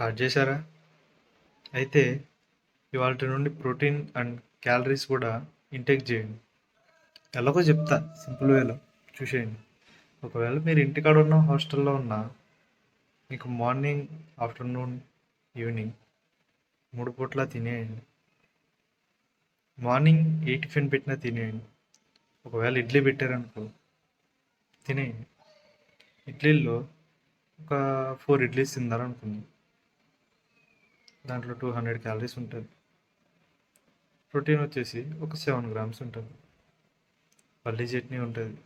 Start చేశారా? అయితే ఇవాల్టి నుండి ప్రోటీన్ అండ్ క్యాలరీస్ కూడా ఇంటేక్ చేయండి. ఎలాగో చెప్తా సింపుల్ వేలో చూసేయండి. ఒకవేళ మీరు ఇంటికాడ ఉన్న హాస్టల్లో ఉన్నా మీకు మార్నింగ్, ఆఫ్టర్నూన్, ఈవినింగ్ 3 పూట్ల తినేయండి. మార్నింగ్ ఏ టిఫిన్ పెట్టినా తినేయండి. ఒకవేళ ఇడ్లీ పెట్టారనుకో తినేయండి. ఇడ్లీల్లో ఒక 4 ఇడ్లీస్ తిన్నారనుకుంది, దాంట్లో 200 క్యాలరీస్ ఉంటుంది. ప్రోటీన్ వచ్చేసి ఒక 7 గ్రామ్స్ ఉంటుంది. పల్లీ చట్నీ ఉంటుంది.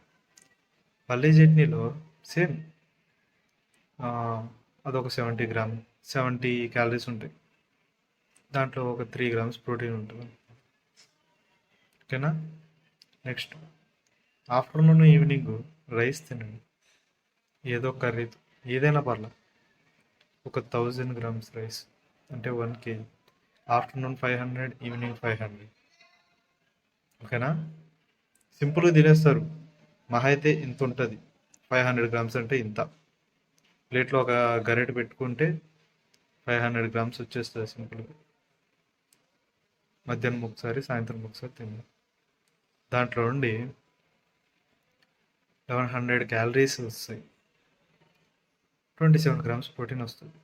పల్లీ చట్నీలో సేమ్ అదొక 70 క్యాలరీస్ ఉంటాయి. దాంట్లో ఒక 3 గ్రామ్స్ ప్రోటీన్ ఉంటుంది. ఓకేనా? నెక్స్ట్ ఆఫ్టర్నూన్, ఈవినింగ్ రైస్ తినండి. ఏదో కర్రీ, ఏదైనా పర్లేదు. ఒక 1000 గ్రామ్స్ రైస్ అంటే 1 kg. Afternoon 500, evening 500. ఓకేనా? సింపుల్గా తినేస్తారు. మహా అయితే ఇంత ఉంటుంది. 500 గ్రామ్స్ అంటే ఇంత. ప్లేట్లో ఒక గరిటె పెట్టుకుంటే 500 గ్రామ్స్ వచ్చేస్తుంది సింపుల్గా. మధ్యాహ్నం ఒకసారి, సాయంత్రం ఒకసారి తిన్నాం. దాంట్లో నుండి 1100 క్యాలరీస్ వస్తాయి. 27 గ్రామ్స్ ప్రోటీన్ వస్తుంది.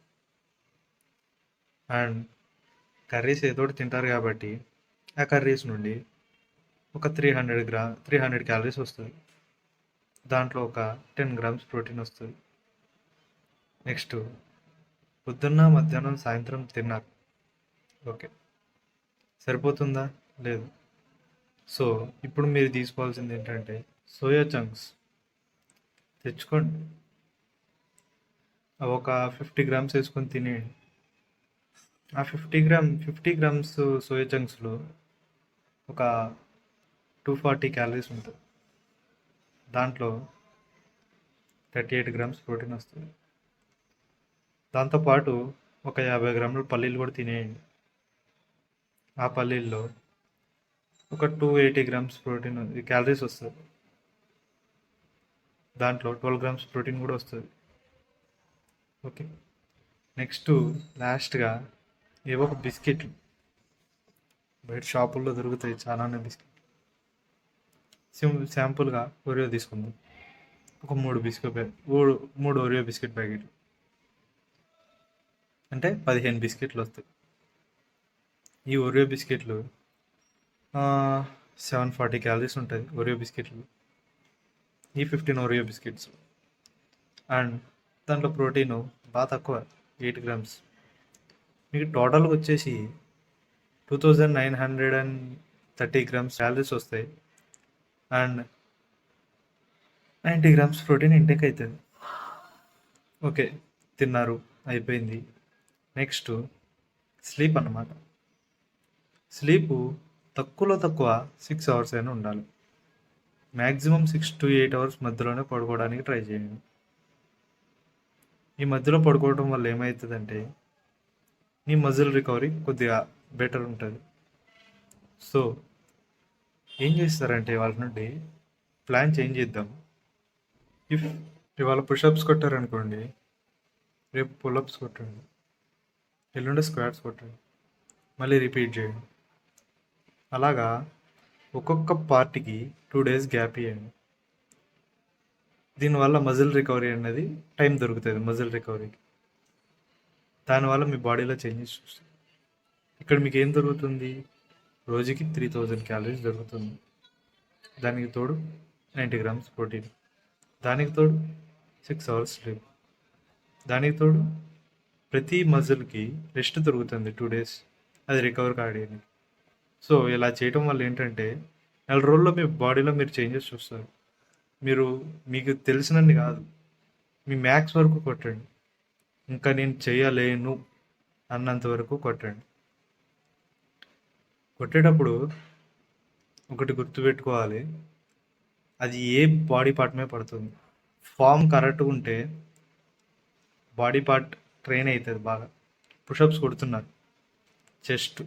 అండ్ కర్రీస్ ఏదో ఒకటి తింటారు కాబట్టి ఆ కర్రీస్ నుండి ఒక 300 క్యాలరీస్ వస్తుంది. దాంట్లో ఒక 10 గ్రామ్స్ ప్రోటీన్ వస్తుంది. నెక్స్ట్ పొద్దున్న, మధ్యాహ్నం, సాయంత్రం తిన్నారు. ఓకే, సరిపోతుందా? లేదు. సో ఇప్పుడు మీరు తీసుకోవాల్సింది ఏంటంటే సోయా చంక్స్ తెచ్చుకోండి. అవి ఒక 50 గ్రామ్స్ వేసుకొని తినేయండి. ఆ 50 గ్రామ్స్ సోయా చంక్స్లో ఒక 240 క్యాలరీస్ ఉంటుంది. దాంట్లో 38 గ్రామ్స్ ప్రోటీన్ వస్తుంది. దాంతోపాటు ఒక 50 గ్రాముల పల్లీలు కూడా తినేయండి. ఆ పల్లీల్లో ఒక 280 గ్రామ్స్ ప్రోటీన్ క్యాలరీస్ వస్తుంది. దాంట్లో 12 గ్రామ్స్ ప్రోటీన్ కూడా వస్తుంది. ఓకే. నెక్స్ట్ లాస్ట్గా ఏవో ఒక బిస్కెట్లు బయట షాపుల్లో దొరుకుతాయి చాలానే బిస్కెట్. శాంపుల్గా ఒరియో తీసుకుందాం. ఒక 3 ఒరియో బిస్కెట్ ప్యాకెట్లు అంటే 15 బిస్కెట్లు వస్తాయి. ఈ ఒరియో బిస్కెట్లు 740 క్యాలరీస్ ఉంటుంది ఒరియో బిస్కెట్లు. ఈ 15 ఒరియో బిస్కెట్స్. అండ్ దాంట్లో ప్రోటీను బాగా తక్కువ, 8 గ్రామ్స్. మీకు టోటల్గా వచ్చేసి 2930 గ్రామ్స్ క్యాలరీస్ వస్తాయి. అండ్ 90 గ్రామ్స్ ప్రోటీన్ ఇంటేక్ అవుతుంది. ఓకే, తిన్నారు, అయిపోయింది. నెక్స్ట్ స్లీప్ అన్నమాట. స్లీపు తక్కువలో తక్కువ 6 అవర్స్ అయినా ఉండాలి. మ్యాక్సిమం 6 to 8 అవర్స్ మధ్యలోనే పడుకోవడానికి ట్రై చేయండి. ఈ మధ్యలో పడుకోవడం వల్ల ఏమవుతుందంటే నీ మజిల్ రికవరీ కొద్దిగా బెటర్ ఉంటుంది. సో ఏం చేస్తారంటే వాళ్ళ నుండి ప్లాన్ చేంజ్ చేద్దాం. ఇవాళ పుషప్స్ కొట్టారనుకోండి, రేపు పుల్అప్స్ కొట్టండి, ఎల్లుండి స్క్వాట్స్ కొట్టండి, మళ్ళీ రిపీట్ చేయండి. అలాగా ఒక్కొక్క పార్ట్కి 2 days గ్యాప్ ఇవ్వండి. దీనివల్ల మజిల్ రికవరీ అనేది టైం దొరుకుతుంది. మజిల్ రికవరీకి దానివల్ల మీ బాడీలో చేంజెస్ చూస్తుంది. ఇక్కడ మీకు ఏం దొరుకుతుంది? రోజుకి 3000 క్యాలరీస్ దొరుకుతుంది. దానికి తోడు 90 గ్రామ్స్ ప్రోటీన్, దానికి తోడు 6 అవర్స్ స్లీప్, దానికి తోడు ప్రతి మజిల్కి రెస్ట్ దొరుకుతుంది 2 days అది రికవర్ కావడానికి. సో ఇలా చేయటం వల్ల ఏంటంటే 4 రోజుల్లో మీ బాడీలో మీరు చేంజెస్ చూస్తారు. మీకు తెలిసినన్ని కాదు, మీ మ్యాక్స్ వరకు కొట్టండి. ఇంకా నేను చేయలేను అన్నంత వరకు కొట్టండి. కొట్టేటప్పుడు ఒకటి గుర్తుపెట్టుకోవాలి, అది ఏ బాడీ పార్ట్ మీద పడుతుంది. ఫామ్ కరెక్ట్గా ఉంటే బాడీ పార్ట్ ట్రైన్ అవుతుంది బాగా. పుషప్స్ కొడుతున్నారు, చెస్ట్,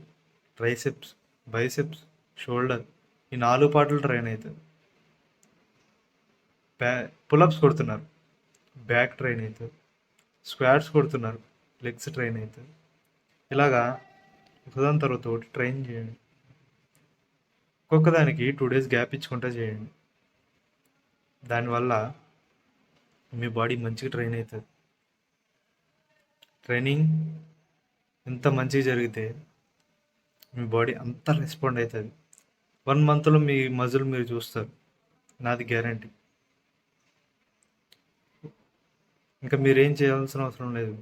ట్రైసెప్స్, బైసెప్స్, షోల్డర్, ఈ 4 పార్ట్లు ట్రైన్ అవుతుంది. పుల్అప్స్ కొడుతున్నారు, బ్యాక్ ట్రైన్ అవుతుంది. స్క్వాట్స్ కొడుతున్నారు, లెగ్స్ ట్రైన్ అవుతుంది. ఇలాగా ఒకదాని తర్వాత ఒకటి ట్రైన్ చేయండి. ఒక్కొక్క దానికి 2 డేస్ గ్యాప్ ఇచ్చుకుంటా చేయండి. దానివల్ల మీ బాడీ మంచిగా ట్రైన్ అవుతుంది. ట్రైనింగ్ ఎంత మంచిగా జరిగితే మీ బాడీ అంత రెస్పాండ్ అవుతుంది. 1 మంత్లో మీ మజిల్ మీరు చూస్తారు, నాది గ్యారంటీ. ఇంకా మీరేం చేయాల్సిన అవసరం లేదు.